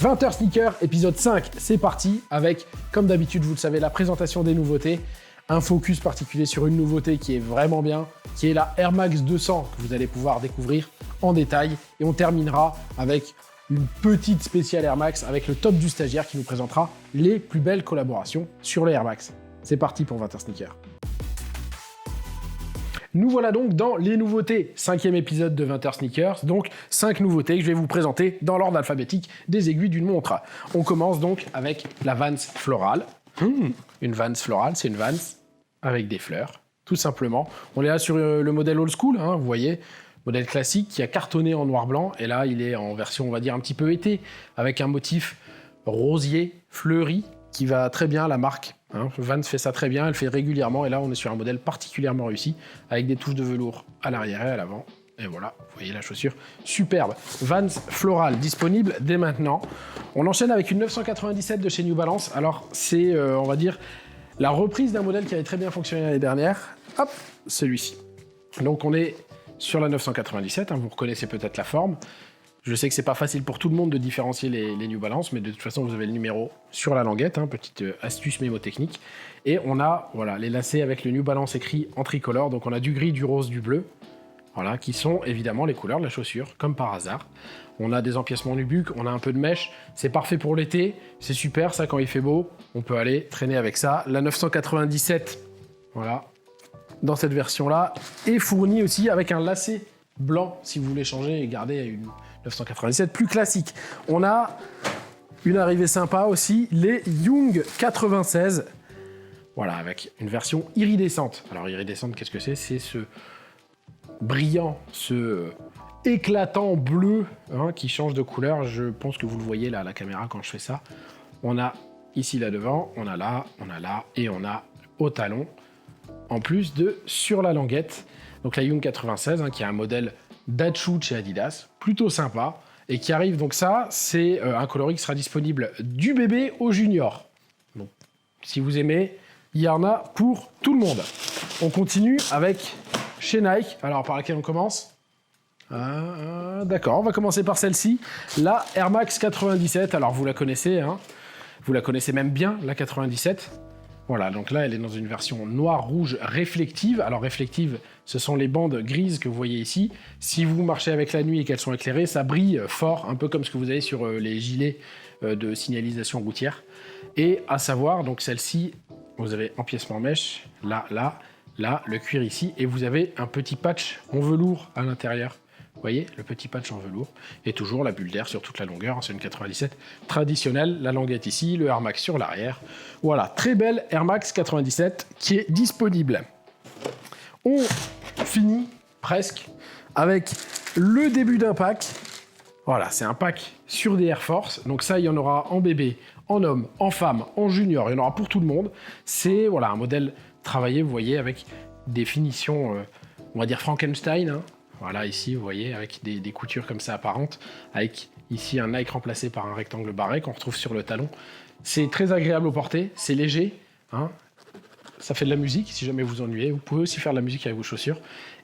20h Sneaker, épisode 5, c'est parti avec, comme d'habitude, vous le savez, la présentation des nouveautés, un focus particulier sur une nouveauté qui est vraiment bien, qui est la Air Max 200 que vous allez pouvoir découvrir en détail. Et on terminera avec une petite spéciale Air Max avec le top du stagiaire qui nous présentera les plus belles collaborations sur les Air Max. C'est parti pour 20h Sneaker. Nous voilà donc dans les nouveautés, 5e épisode de 20h Sneakers, donc 5 nouveautés que je vais vous présenter dans l'ordre alphabétique des aiguilles d'une montre. On commence donc avec la Vans Floral. Une Vans Floral, c'est une Vans avec des fleurs, tout simplement. On est là sur le modèle old school, vous voyez, modèle classique qui a cartonné en noir-blanc, et là il est en version, on va dire, un petit peu été, avec un motif rosier, fleuri, qui va très bien à la marque. Vans fait ça très bien, elle fait régulièrement, et là on est sur un modèle particulièrement réussi, avec des touches de velours à l'arrière et à l'avant. Et voilà, vous voyez la chaussure, superbe. Vans Floral, disponible dès maintenant. On enchaîne avec une 997 de chez New Balance. Alors c'est, on va dire, la reprise d'un modèle qui avait très bien fonctionné l'année dernière. Hop, celui-ci. Donc on est sur la 997, vous reconnaissez peut-être la forme. Je sais que c'est pas facile pour tout le monde de différencier les New Balance, mais de toute façon, vous avez le numéro sur la languette, petite astuce mémotechnique. Et on a voilà, les lacets avec le New Balance écrit en tricolore, donc on a du gris, du rose, du bleu, voilà, qui sont évidemment les couleurs de la chaussure, comme par hasard. On a des empiècements nubuck, on a un peu de mèche, c'est parfait pour l'été, c'est super, ça quand il fait beau, on peut aller traîner avec ça. La 997, voilà, dans cette version-là, est fournie aussi avec un lacet blanc, si vous voulez changer et garder une 997 plus classique. On a une arrivée sympa aussi, les Young 96. Voilà, avec une version iridescente. Alors iridescente, qu'est-ce que c'est? C'est ce brillant, ce éclatant bleu qui change de couleur. Je pense que vous le voyez là à la caméra quand je fais ça. On a ici là devant, on a là et on a au talon, en plus de sur la languette. Donc la Young 96 qui est un modèle Dachu chez Adidas, plutôt sympa, et qui arrive, donc ça, c'est un coloris qui sera disponible du bébé au junior. Donc, si vous aimez, il y en a pour tout le monde. On continue avec chez Nike, alors par laquelle on commence d'accord, on va commencer par celle-ci, la Air Max 97, alors vous la connaissez, vous la connaissez même bien, la 97. Voilà, donc là, elle est dans une version noir-rouge réflective. Alors réflective, ce sont les bandes grises que vous voyez ici. Si vous marchez avec la nuit et qu'elles sont éclairées, ça brille fort, un peu comme ce que vous avez sur les gilets de signalisation routière. Et à savoir, donc celle-ci, vous avez empiècement mèche, là, le cuir ici, et vous avez un petit patch en velours à l'intérieur. Vous voyez, le petit patch en velours, et toujours la bulle d'air sur toute la longueur, c'est une 97 traditionnelle, la languette ici, le Air Max sur l'arrière. Voilà, très belle Air Max 97 qui est disponible. On finit presque avec le début d'un pack. Voilà, c'est un pack sur des Air Force, donc ça, il y en aura en bébé, en homme, en femme, en junior, il y en aura pour tout le monde. C'est voilà, un modèle travaillé, vous voyez, avec des finitions, on va dire Frankenstein, Voilà, ici, vous voyez, avec des coutures comme ça apparentes, avec ici un Nike remplacé par un rectangle barré qu'on retrouve sur le talon. C'est très agréable au porter, c'est léger, ça fait de la musique, si jamais vous ennuyez. Vous pouvez aussi faire de la musique avec vos chaussures.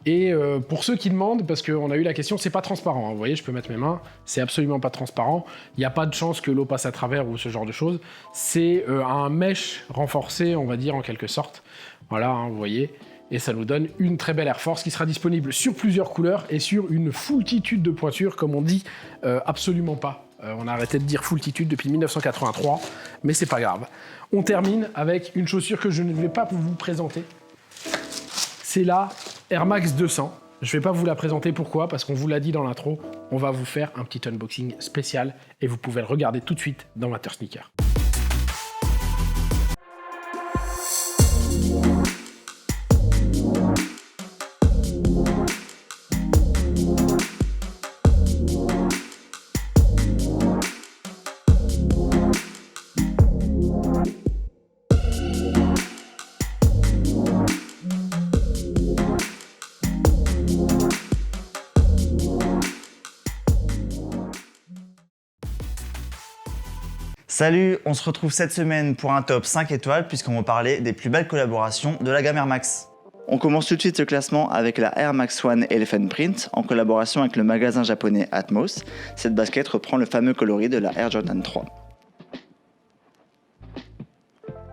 Et pour ceux qui demandent, parce qu'on a eu la question, c'est pas transparent. Vous voyez, je peux mettre mes mains, c'est absolument pas transparent. Il n'y a pas de chance que l'eau passe à travers ou ce genre de choses. C'est un mesh renforcé, on va dire, en quelque sorte. Voilà, vous voyez. Et ça nous donne une très belle Air Force qui sera disponible sur plusieurs couleurs et sur une foultitude de pointures, comme on dit, absolument pas. On a arrêté de dire foultitude depuis 1983, mais c'est pas grave. On termine avec une chaussure que je ne vais pas vous présenter. C'est la Air Max 200. Je vais pas vous la présenter, pourquoi? Parce qu'on vous l'a dit dans l'intro, on va vous faire un petit unboxing spécial et vous pouvez le regarder tout de suite dans 20h Sneaker. Salut, on se retrouve cette semaine pour un top 5 étoiles puisqu'on va parler des plus belles collaborations de la gamme Air Max. On commence tout de suite ce classement avec la Air Max One Elephant Print en collaboration avec le magasin japonais Atmos. Cette basket reprend le fameux coloris de la Air Jordan 3.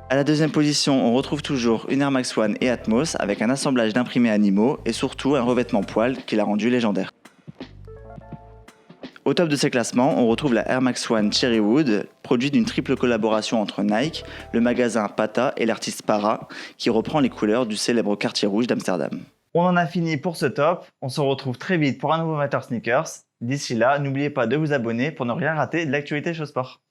À la deuxième position, on retrouve toujours une Air Max One et Atmos avec un assemblage d'imprimés animaux et surtout un revêtement poil qui l'a rendu légendaire. Au top de ces classements, on retrouve la Air Max One Cherrywood, produit d'une triple collaboration entre Nike, le magasin Pata et l'artiste Para, qui reprend les couleurs du célèbre quartier rouge d'Amsterdam. On en a fini pour ce top, on se retrouve très vite pour un nouveau Matter Sneakers. D'ici là, n'oubliez pas de vous abonner pour ne rien rater de l'actualité Show Sport.